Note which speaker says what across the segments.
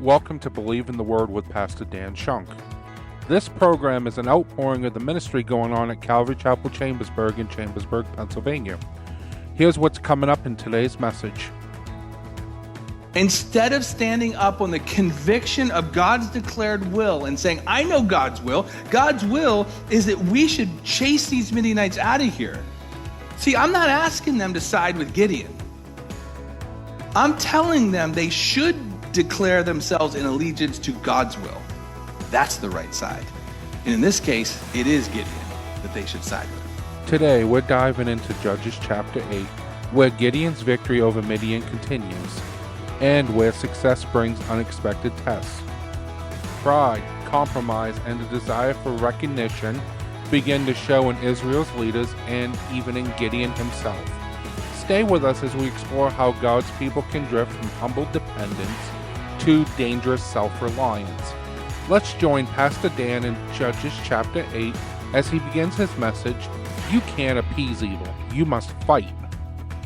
Speaker 1: Welcome to Believe in the Word with Pastor Dan Shunk. This program is an outpouring of the ministry going on at Calvary Chapel Chambersburg in Chambersburg, Pennsylvania. Here's what's coming up in today's message.
Speaker 2: Instead of standing up on the conviction of God's declared will and saying, I know God's will is that we should chase these Midianites out of here. See, I'm not asking them to side with Gideon. I'm telling them they should declare themselves in allegiance to God's will. That's the right side. And in this case, it is Gideon that they should side with.
Speaker 1: Today, we're diving into Judges chapter 8, where Gideon's victory over Midian continues, and where success brings unexpected tests. Pride, compromise, and a desire for recognition begin to show in Israel's leaders and even in Gideon himself. Stay with us as we explore how God's people can drift from humble dependence to dangerous self-reliance. Let's join Pastor Dan in Judges chapter 8 as he begins his message, You can't appease evil, you must fight.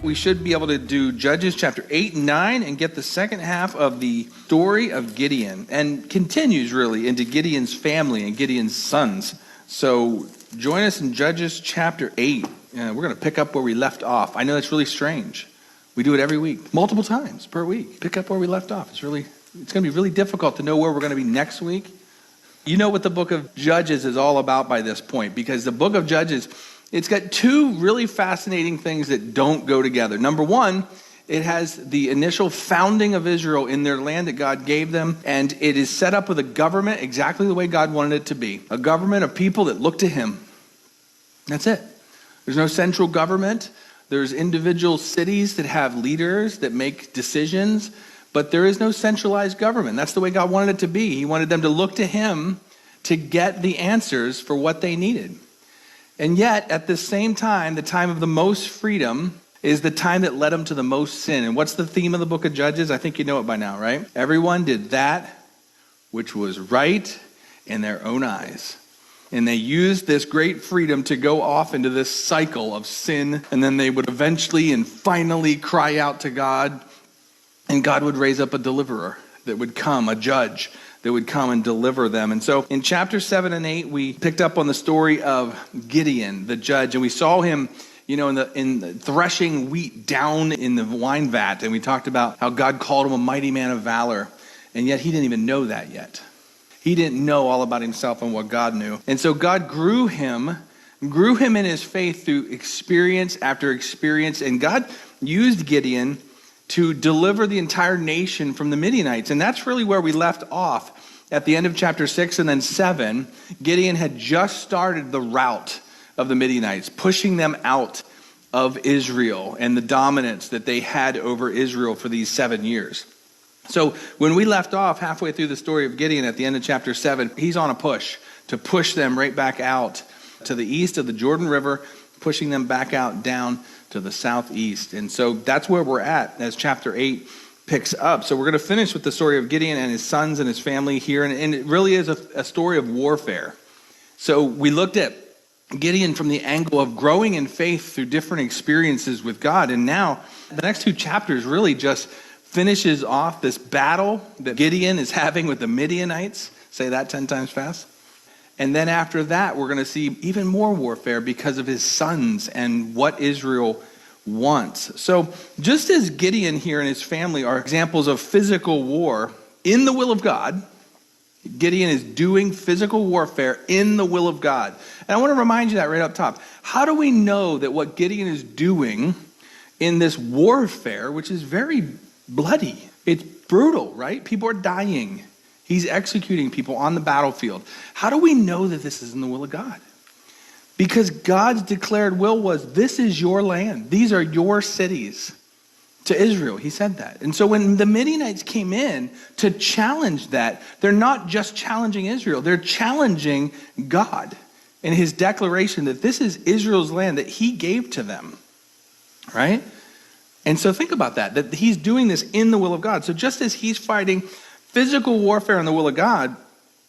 Speaker 2: We should be able to do Judges chapter 8 and 9 and get the second half of the story of Gideon, and continues really into Gideon's family and Gideon's sons. So join us in Judges chapter 8. We're going to pick up where we left off. I know that's really strange. We do it every week, multiple times per week. Pick up where we left off. It's going to be really difficult to know where we're going to be next week. You know what the book of Judges is all about by this point, because the book of Judges, it's got two really fascinating things that don't go together. Number one, it has the initial founding of Israel in their land that God gave them, and it is set up with a government exactly the way God wanted it to be. A government of people that look to Him. That's it. There's no central government. There's individual cities that have leaders that make decisions, but there is no centralized government. That's the way God wanted it to be. He wanted them to look to Him to get the answers for what they needed. And yet, at the same time, the time of the most freedom is the time that led them to the most sin. And what's the theme of the book of Judges? I think you know it by now, right? Everyone did that which was right in their own eyes. And they used this great freedom to go off into this cycle of sin. And then they would eventually and finally cry out to God. And God would raise up a deliverer that would come, a judge that would come and deliver them. And so in chapter 7 and 8, we picked up on the story of Gideon, the judge. And we saw him, in the threshing wheat down in the wine vat. And we talked about how God called him a mighty man of valor. And yet he didn't even know that yet. He didn't know all about himself and what God knew. And so God grew him in his faith through experience after experience. And God used Gideon to deliver the entire nation from the Midianites. And that's really where we left off at the end of chapter 6 and then 7. Gideon had just started the rout of the Midianites, pushing them out of Israel and the dominance that they had over Israel for these 7 years. So when we left off halfway through the story of Gideon at the end of chapter 7, he's on a push to push them right back out to the east of the Jordan River, pushing them back out down to the southeast. And so that's where we're at as chapter 8 picks up. So we're going to finish with the story of Gideon and his sons and his family here. And it really is a story of warfare. So we looked at Gideon from the angle of growing in faith through different experiences with God. And now the next two chapters really just finishes off this battle that Gideon is having with the Midianites. Say that 10 times fast. And then after that, we're going to see even more warfare because of his sons and what Israel wants. So just as Gideon here and his family are examples of physical war in the will of God, Gideon is doing physical warfare in the will of God. And I want to remind you that right up top. How do we know that what Gideon is doing in this warfare, which is very bloody, it's brutal, right? People are dying. He's executing people on the battlefield. How do we know that this is in the will of God? Because God's declared will was, this is your land. These are your cities to Israel. He said that. And so when the Midianites came in to challenge that, they're not just challenging Israel. They're challenging God in his declaration that this is Israel's land that he gave to them. Right? And so think about that he's doing this in the will of God. So just as he's fighting physical warfare in the will of God,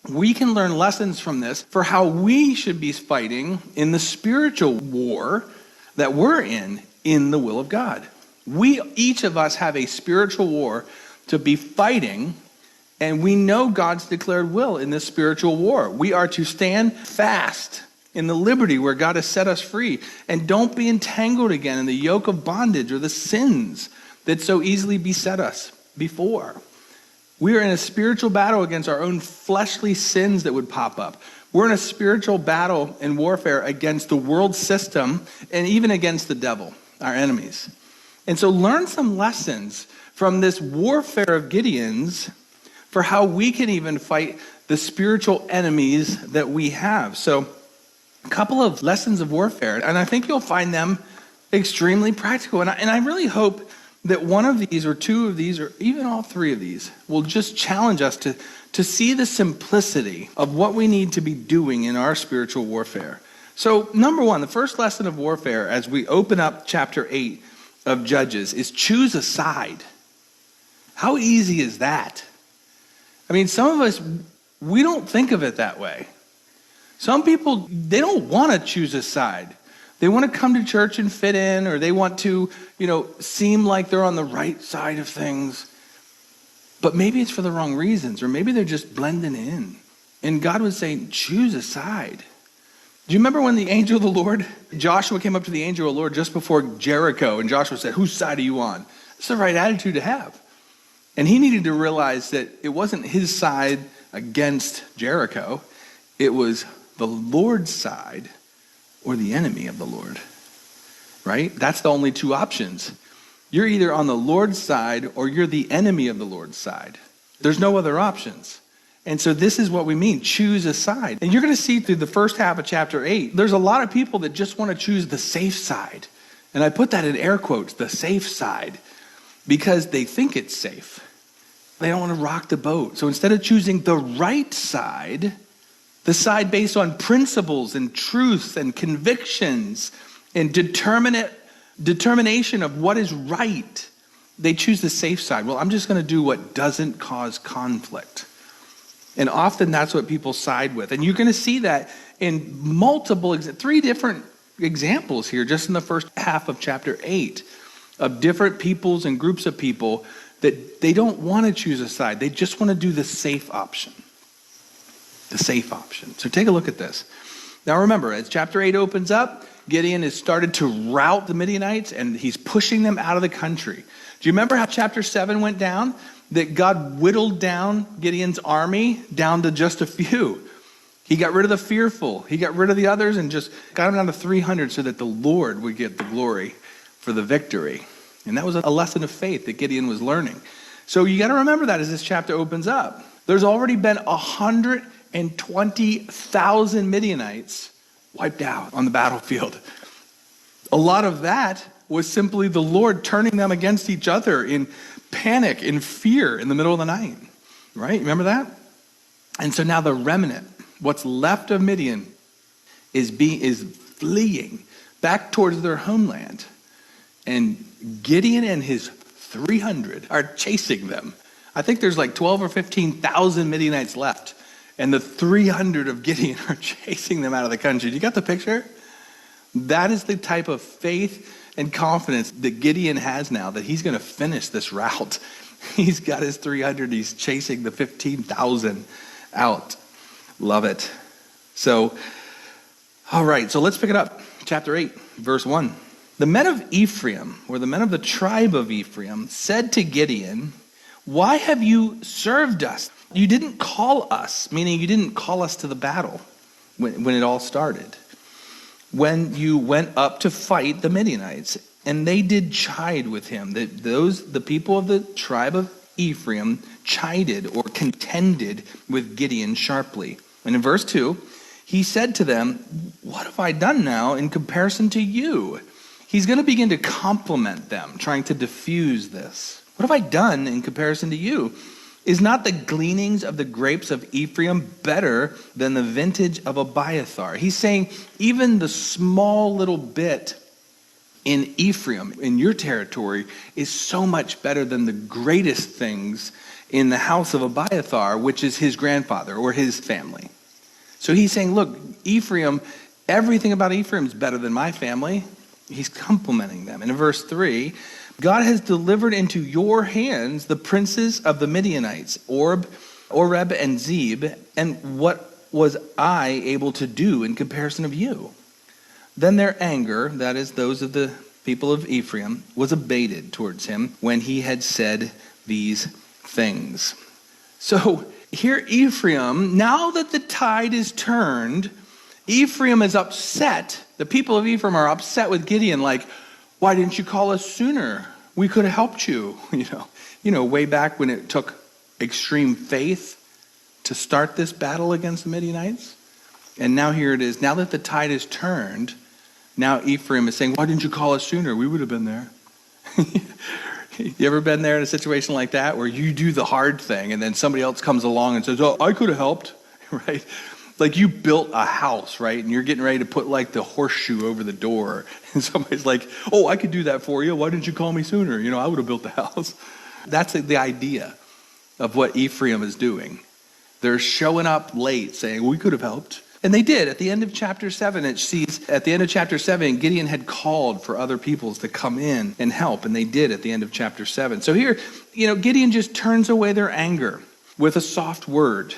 Speaker 2: we can learn lessons from this for how we should be fighting in the spiritual war that we're in the will of God. Each of us have a spiritual war to be fighting And we know God's declared will in this spiritual war. We are to stand fast in the liberty where God has set us free. And don't be entangled again in the yoke of bondage or the sins that so easily beset us before. We are in a spiritual battle against our own fleshly sins that would pop up. We're in a spiritual battle and warfare against the world system and even against the devil, our enemies. And so learn some lessons from this warfare of Gideon's for how we can even fight the spiritual enemies that we have. So a couple of lessons of warfare, and I think you'll find them extremely practical. And I really hope that one of these or two of these or even all three of these will just challenge us to see the simplicity of what we need to be doing in our spiritual warfare. So number one, the first lesson of warfare as we open up chapter 8 of Judges is choose a side. How easy is that? I mean, some of us, we don't think of it that way. Some people, they don't want to choose a side. They want to come to church and fit in, or they want to, seem like they're on the right side of things. But maybe it's for the wrong reasons, or maybe they're just blending in. And God was saying, choose a side. Do you remember when the angel of the Lord, Joshua came up to the angel of the Lord just before Jericho, and Joshua said, whose side are you on? It's the right attitude to have. And he needed to realize that it wasn't his side against Jericho. It was the Lord's side or the enemy of the Lord, right? That's the only two options. You're either on the Lord's side or you're the enemy of the Lord's side. There's no other options. And so this is what we mean, choose a side. And you're going to see through the first half of chapter 8, there's a lot of people that just want to choose the safe side. And I put that in air quotes, the safe side, because they think it's safe. They don't want to rock the boat. So instead of choosing the right side, the side based on principles and truth and convictions and determination of what is right, they choose the safe side. Well, I'm just going to do what doesn't cause conflict. And often that's what people side with. And you're going to see that in three different examples here, just in the first half of chapter 8, of different peoples and groups of people that they don't want to choose a side. They just want to do the safe option. The safe option. So take a look at this. Now remember, as chapter 8 opens up, Gideon has started to rout the Midianites and he's pushing them out of the country. Do you remember how chapter 7 went down? That God whittled down Gideon's army down to just a few. He got rid of the fearful. He got rid of the others and just got them down to 300 so that the Lord would get the glory for the victory. And that was a lesson of faith that Gideon was learning. So you got to remember that as this chapter opens up. There's already been 120,000 Midianites wiped out on the battlefield. A lot of that was simply the Lord turning them against each other in panic, in fear in the middle of the night. Right? Remember that? And so now the remnant, what's left of Midian, is fleeing back towards their homeland. And Gideon and his 300 are chasing them. I think there's like 12 or 15,000 Midianites left. And the 300 of Gideon are chasing them out of the country. You got the picture? That is the type of faith and confidence that Gideon has now, that he's going to finish this route. He's got his 300. He's chasing the 15,000 out. Love it. So, all right. So let's pick it up. Chapter 8, verse 1. The men of Ephraim, or the men of the tribe of Ephraim, said to Gideon, "Why have you served us? You didn't call us," meaning you didn't call us to the battle when it all started. "When you went up to fight the Midianites." And they did chide with him. The people of the tribe of Ephraim chided or contended with Gideon sharply. And in verse 2, he said to them, "What have I done now in comparison to you?" He's going to begin to compliment them, trying to diffuse this. "What have I done in comparison to you? Is not the gleanings of the grapes of Ephraim better than the vintage of Abiathar?" He's saying even the small little bit in Ephraim, in your territory, is so much better than the greatest things in the house of Abiathar, which is his grandfather or his family. So he's saying, look, Ephraim, everything about Ephraim is better than my family. He's complimenting them. And in verse 3, God has delivered into your hands the princes of the Midianites, Orb Oreb and Zeb, and what was I able to do in comparison of you? Then their anger, that is those of the people of Ephraim, was abated towards him when he had said these things. So here Ephraim, now that the tide is turned, Ephraim is upset. The people of Ephraim are upset with Gideon, like, why didn't you call us sooner? We could have helped you. You know, way back when it took extreme faith to start this battle against the Midianites. And now here it is. Now that the tide is turned, now Ephraim is saying, why didn't you call us sooner? We would have been there. You ever been there in a situation like that where you do the hard thing and then somebody else comes along and says, oh, I could have helped, right? Like you built a house, right? And you're getting ready to put like the horseshoe over the door. And somebody's like, oh, I could do that for you. Why didn't you call me sooner? I would have built the house. That's the idea of what Ephraim is doing. They're showing up late saying, we could have helped. And they did. At the end of chapter 7, it sees, at the end of chapter 7, Gideon had called for other peoples to come in and help. And they did at the end of chapter 7. So here, Gideon just turns away their anger with a soft word.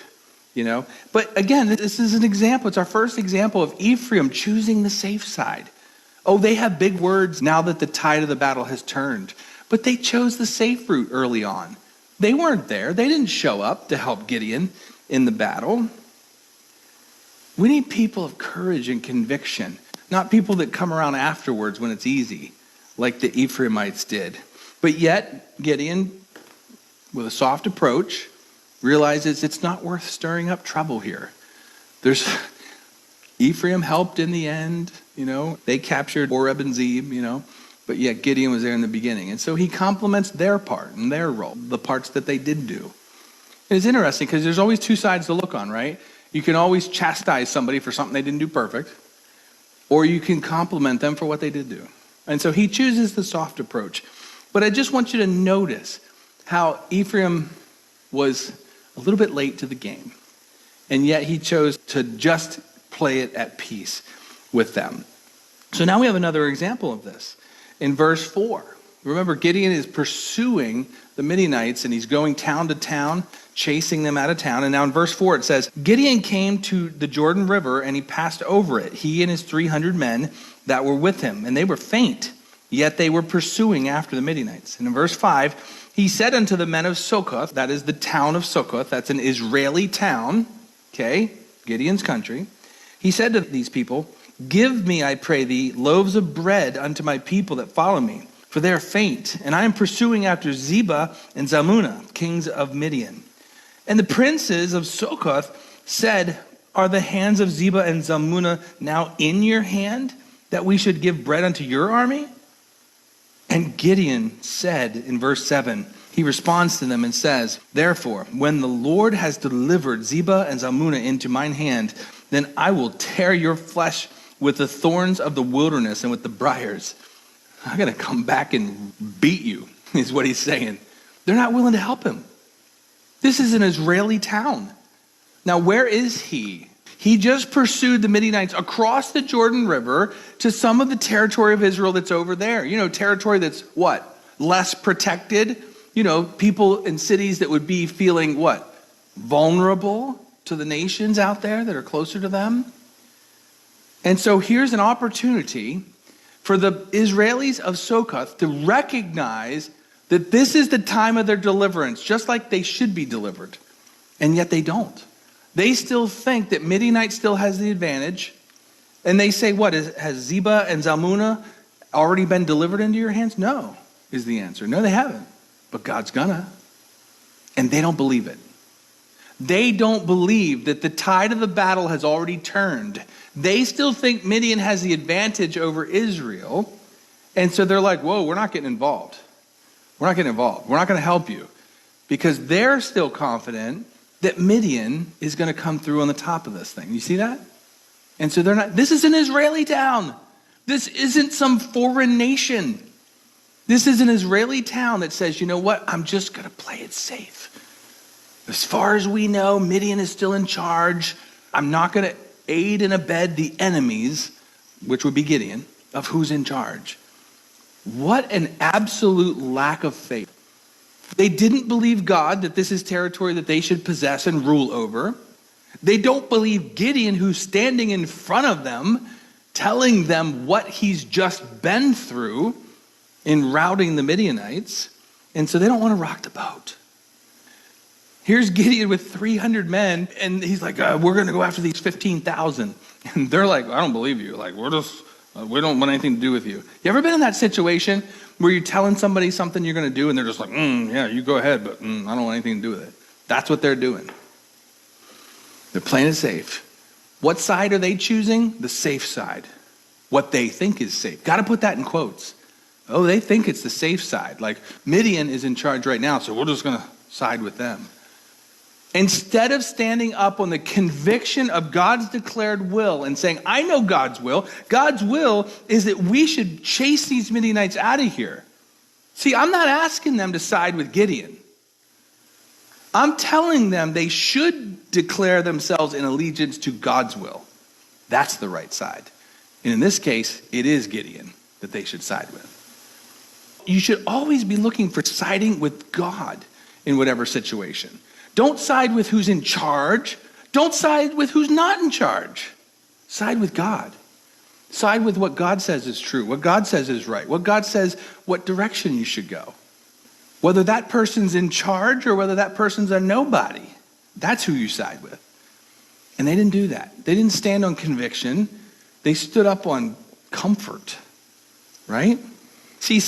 Speaker 2: But again, this is an example. It's our first example of Ephraim choosing the safe side. Oh, they have big words now that the tide of the battle has turned. But they chose the safe route early on. They weren't there. They didn't show up to help Gideon in the battle. We need people of courage and conviction, not people that come around afterwards when it's easy, like the Ephraimites did. But yet, Gideon, with a soft approach, realizes it's not worth stirring up trouble here. Ephraim helped in the end, they captured Oreb and Zeb, but yet Gideon was there in the beginning. And so he compliments their part and their role, the parts that they did do. And it's interesting because there's always two sides to look on, right? You can always chastise somebody for something they didn't do perfect, or you can compliment them for what they did do. And so he chooses the soft approach. But I just want you to notice how Ephraim was a little bit late to the game, and yet he chose to just play it at peace with them. So now we have another example of this. In verse 4, remember Gideon is pursuing the Midianites, and he's going town to town, chasing them out of town. And now in verse 4 it says, Gideon came to the Jordan River, and he passed over it, he and his 300 men that were with him. And they were faint, yet they were pursuing after the Midianites. And in verse 5, he said unto the men of Succoth, that is the town of Succoth, that's an Israeli town, okay, Gideon's country. He said to these people, give me, I pray thee, loaves of bread unto my people that follow me, for they are faint, and I am pursuing after Zebah and Zalmunna, kings of Midian. And the princes of Succoth said, are the hands of Zebah and Zalmunna now in your hand, that we should give bread unto your army? And Gideon said in verse 7, he responds to them and says, therefore, when the Lord has delivered Zebah and Zalmunna into mine hand, then I will tear your flesh with the thorns of the wilderness and with the briars. I'm going to come back and beat you, is what he's saying. They're not willing to help him. This is an Israeli town. Now, where is he? He just pursued the Midianites across the Jordan River to some of the territory of Israel that's over there. Territory that's what? Less protected. People in cities that would be feeling what? Vulnerable to the nations out there that are closer to them. And so here's an opportunity for the Israelis of Succoth to recognize that this is the time of their deliverance, just like they should be delivered. And yet they don't. They still think that Midianite still has the advantage. And they say, what, has Zebah and Zalmunna already been delivered into your hands? No, is the answer. No, they haven't. But God's gonna. And they don't believe it. They don't believe that the tide of the battle has already turned. They still think Midian has the advantage over Israel. And so they're like, whoa, we're not getting involved. We're not getting involved. We're not going to help you. Because they're still confident that Midian is going to come through on the top of this thing. You see that? And so they're not, this is an Israeli town. This isn't some foreign nation. This is an Israeli town that says, you know what? I'm just going to play it safe. As far as we know, Midian is still in charge. I'm not going to aid and abet the enemies, which would be Gideon, of who's in charge. What an absolute lack of faith They didn't believe God that this is territory that they should possess and rule over. They don't believe Gideon, who's standing in front of them, telling them what he's just been through in routing the Midianites. And so they don't want to rock the boat. Here's Gideon with 300 men, and he's like, we're going to go after these 15,000. And they're like, I don't believe you. Like, we don't want anything to do with you. You ever been in that situation where you're telling somebody something you're going to do, and they're just like, yeah, you go ahead, but I don't want anything to do with it. That's what they're doing. They're playing it safe. What side are they choosing? The safe side. What they think is safe. Got to put that in quotes. Oh, they think it's the safe side. Like, Midian is in charge right now, so we're just going to side with them. Instead of standing up on the conviction of God's declared will and saying, I know God's will is that we should chase these Midianites out of here. See, I'm not asking them to side with Gideon. I'm telling them they should declare themselves in allegiance to God's will. That's the right side. And in this case, it is Gideon that they should side with. You should always be looking for siding with God in whatever situation. Don't side with who's in charge. Don't side with who's not in charge. Side with God. Side with what God says is true, what God says is right, what God says what direction you should go. Whether that person's in charge or whether that person's a nobody, that's who you side with. And they didn't do that. They didn't stand on conviction. They stood up on comfort, right? See,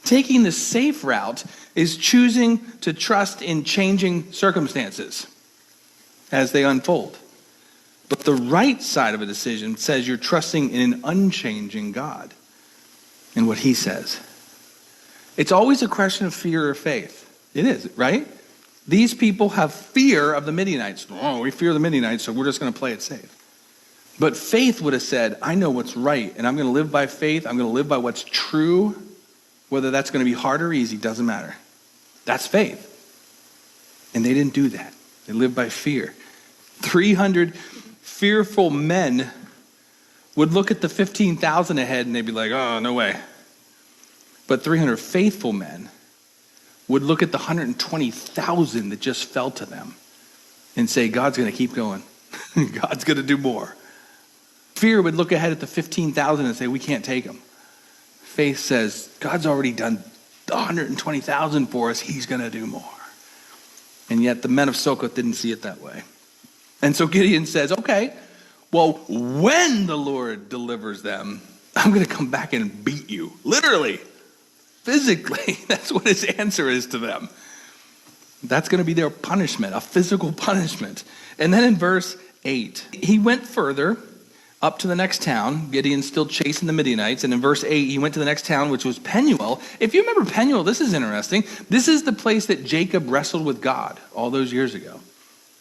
Speaker 2: taking the safe route is choosing to trust in changing circumstances as they unfold. But the right side of a decision says you're trusting in an unchanging God and what he says. It's always a question of fear or faith. It is, right? These people have fear of the Midianites. Oh, we fear the Midianites, so we're just going to play it safe. But faith would have said, I know what's right, and I'm going to live by faith. I'm going to live by what's true. Whether that's going to be hard or easy, doesn't matter. That's faith. And they didn't do that. They lived by fear. 300 fearful men would look at the 15,000 ahead and they'd be like, oh, no way. But 300 faithful men would look at the 120,000 that just fell to them and say, God's going to keep going. God's going to do more. Fear would look ahead at the 15,000 and say, we can't take them. Faith says, God's already done 120,000 for us. He's going to do more. And yet the men of Succoth didn't see it that way. And so Gideon says, okay, well, when the Lord delivers them, I'm going to come back and beat you. Literally, physically. That's what his answer is to them. That's going to be their punishment, a physical punishment. And then in verse 8, he went further up to the next town. Gideon's still chasing the Midianites. And in verse 8, he went to the next town, which was Penuel. If you remember Penuel, this is interesting. This is the place that Jacob wrestled with God all those years ago.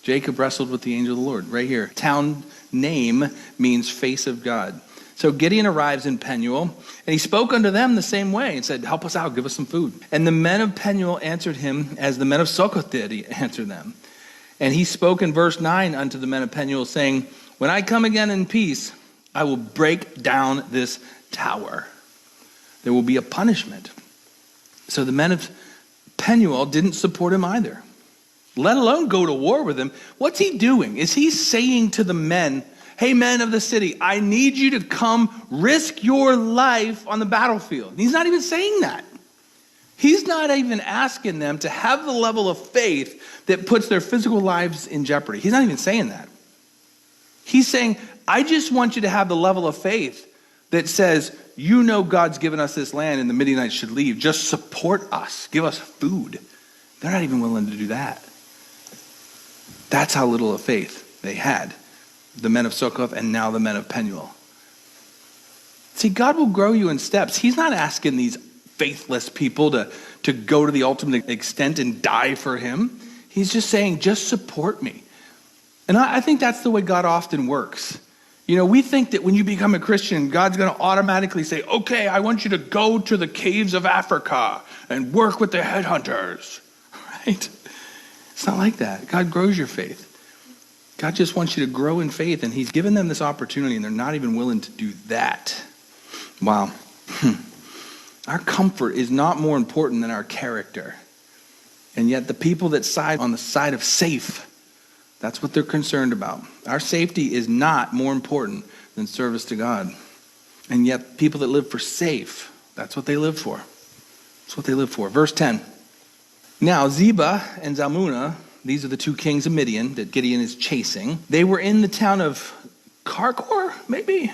Speaker 2: Jacob wrestled with the angel of the Lord right here. Town name means face of God. So Gideon arrives in Penuel, and he spoke unto them the same way and said, help us out, give us some food. And the men of Penuel answered him as the men of Succoth did answer them. And he spoke in verse 9 unto the men of Penuel, saying, when I come again in peace, I will break down this tower. There will be a punishment. So the men of Penuel didn't support him either, let alone go to war with him. What's he doing? Is he saying to the men, hey, men of the city, I need you to come risk your life on the battlefield? He's not even saying that. He's not even asking them to have the level of faith that puts their physical lives in jeopardy. He's not even saying that. He's saying, I just want you to have the level of faith that says, you know God's given us this land and the Midianites should leave. Just support us. Give us food. They're not even willing to do that. That's how little of faith they had. The men of Succoth and now the men of Penuel. See, God will grow you in steps. He's not asking these faithless people to go to the ultimate extent and die for him. He's just saying, just support me. And I think that's the way God often works. You know, we think that when you become a Christian, God's going to automatically say, okay, I want you to go to the caves of Africa and work with the headhunters, right? It's not like that. God grows your faith. God just wants you to grow in faith, and he's given them this opportunity, and they're not even willing to do that. Wow. Our comfort is not more important than our character. And yet the people that side on the side of safe, that's what they're concerned about. Our safety is not more important than service to God. And yet people that live for safe, that's what they live for. That's what they live for. Verse 10. Now Zebah and Zalmunna, these are the two kings of Midian that Gideon is chasing. They were in the town of Karkor, maybe?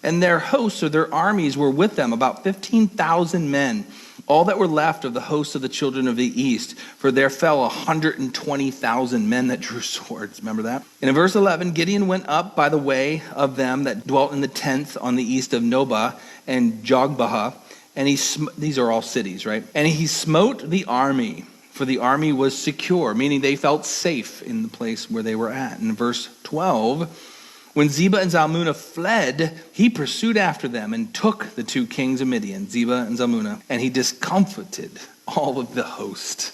Speaker 2: And their hosts or their armies were with them, about 15,000 men, all that were left of the hosts of the children of the east. For there fell 120,000 men that drew swords. Remember that? And in verse 11, Gideon went up by the way of them that dwelt in the tenth on the east of Nobah and Jogbehah. And these are all cities, right? And he smote the army, for the army was secure, meaning they felt safe in the place where they were at. And in verse 12, when Zebah and Zalmunna fled, he pursued after them and took the two kings of Midian, Zebah and Zalmunna, and he discomfited all of the host.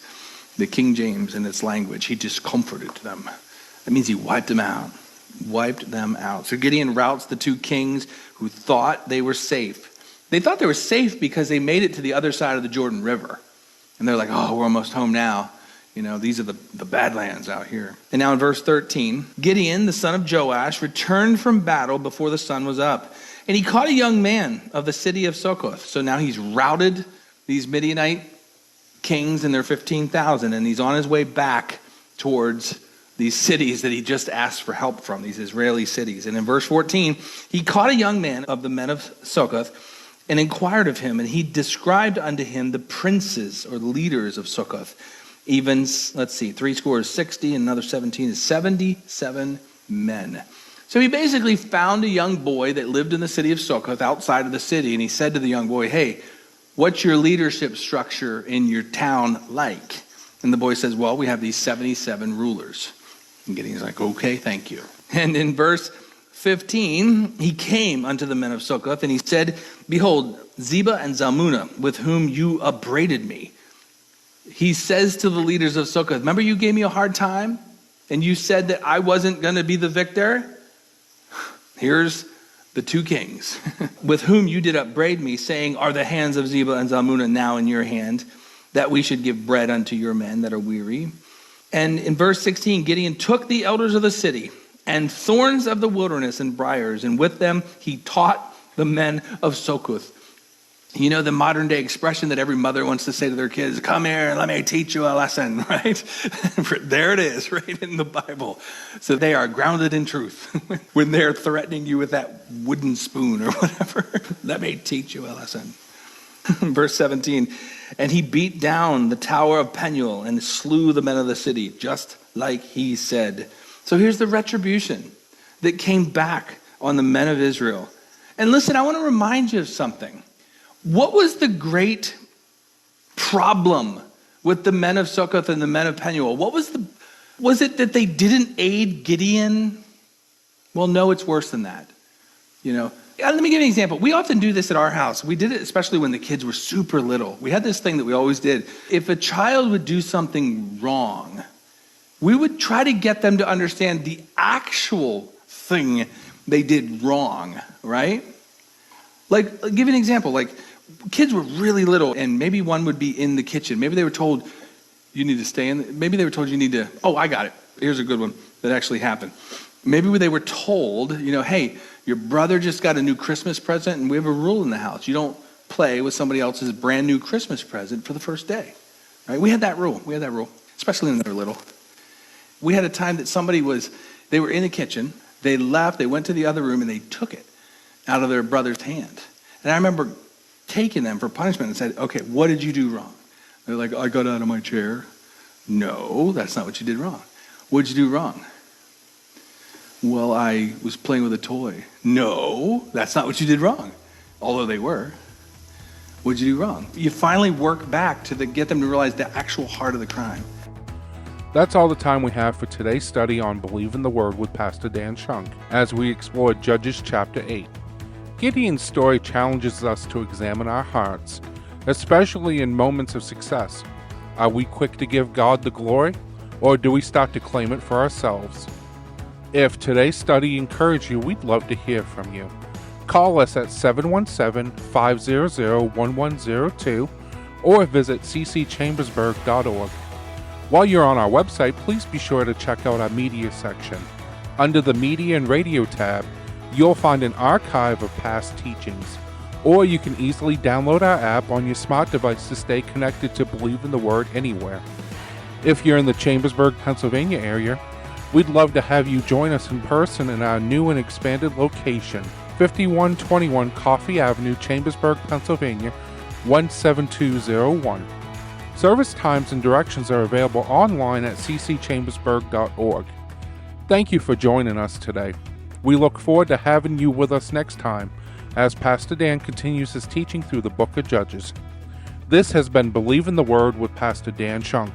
Speaker 2: The King James in its language, he discomforted them. That means he wiped them out. Wiped them out. So Gideon routs the two kings who thought they were safe. They thought they were safe because they made it to the other side of the Jordan River. And they're like, oh, we're almost home now. You know, these are the badlands out here. And now in verse 13, Gideon, the son of Joash, returned from battle before the sun was up. And he caught a young man of the city of Succoth. So now he's routed these Midianite kings and their 15,000. And he's on his way back towards these cities that he just asked for help from, these Israeli cities. And in verse 14, he caught a young man of the men of Succoth and inquired of him. And he described unto him the princes or leaders of Succoth. Even, let's see, 60 and another 17 is 77 men. So he basically found a young boy that lived in the city of Succoth outside of the city. And he said to the young boy, hey, what's your leadership structure in your town like? And the boy says, well, we have these 77 rulers. And Gideon's like, okay, thank you. And in verse 15, he came unto the men of Succoth and he said, behold, Zebah and Zalmunna, with whom you upbraided me. He says to the leaders of Succoth, remember you gave me a hard time? And you said that I wasn't going to be the victor? Here's the two kings, with whom you did upbraid me, saying, are the hands of Zebah and Zalmunna now in your hand, that we should give bread unto your men that are weary? And in verse 16, Gideon took the elders of the city, and thorns of the wilderness and briars, and with them he taught the men of Succoth. You know the modern day expression that every mother wants to say to their kids, come here and let me teach you a lesson, right? There it is, right in the Bible. So they are grounded in truth when they're threatening you with that wooden spoon or whatever. Let me teach you a lesson. Verse 17, and he beat down the tower of Penuel and slew the men of the city, just like he said. So here's the retribution that came back on the men of Israel. And listen, I want to remind you of something. What was the great problem with the men of Succoth and the men of Penuel? Was it that they didn't aid Gideon? Well, no, it's worse than that. You know, let me give you an example. We often do this at our house. We did it especially when the kids were super little. We had this thing that we always did. If a child would do something wrong, we would try to get them to understand the actual thing they did wrong, right? Like, I'll give you an example. Like, kids were really little, and maybe one would be in the kitchen. Maybe they were told, you need to stay in. Maybe they were told you need to, oh, I got it. Here's a good one that actually happened. Maybe they were told, you know, hey, your brother just got a new Christmas present, and we have a rule in the house. You don't play with somebody else's brand new Christmas present for the first day. Right? We had that rule, especially when they were little. We had a time that they were in the kitchen, they left, they went to the other room, and they took it out of their brother's hand. And I remember taking them for punishment and said, okay, what did you do wrong? They're like, I got out of my chair. No, that's not what you did wrong. What did you do wrong? Well, I was playing with a toy. No, that's not what you did wrong. Although they were. What did you do wrong? You finally work back to get them to realize the actual heart of the crime.
Speaker 1: That's all the time we have for today's study on Believe in the Word with Pastor Dan Shunk, as we explore Judges chapter 8. Gideon's story challenges us to examine our hearts, especially in moments of success. Are we quick to give God the glory, or do we start to claim it for ourselves? If today's study encouraged you, we'd love to hear from you. Call us at 717-500-1102 or visit cchambersburg.org. While you're on our website, please be sure to check out our media section. Under the Media and Radio tab, you'll find an archive of past teachings, or you can easily download our app on your smart device to stay connected to Believe in the Word anywhere. If you're in the Chambersburg, Pennsylvania area, we'd love to have you join us in person in our new and expanded location, 5121 Coffee Avenue, Chambersburg, Pennsylvania, 17201. Service times and directions are available online at cchambersburg.org. Thank you for joining us today. We look forward to having you with us next time as Pastor Dan continues his teaching through the book of Judges. This has been Believe in the Word with Pastor Dan Shunk.